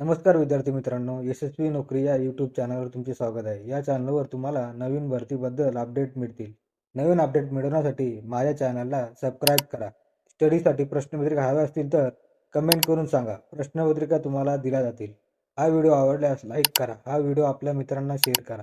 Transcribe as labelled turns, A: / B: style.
A: नमस्कार विद्यार्थी मित्रांनो, यशस्वी नोकरी या यूट्यूब चॅनलवर तुमचे स्वागत आहे. या चॅनलवर तुम्हाला नवीन भरतीबद्दल अपडेट मिळतील. नवीन अपडेट मिळवण्यासाठी माझ्या चॅनलला सबस्क्राईब करा. स्टडीसाठी प्रश्नपत्रिका हव्या असतील तर कमेंट करून सांगा. प्रश्नपत्रिका तुम्हाला दिल्या जातील. हा व्हिडिओ आवडल्यास लाईक करा. हा व्हिडिओ आपल्या मित्रांना शेअर करा.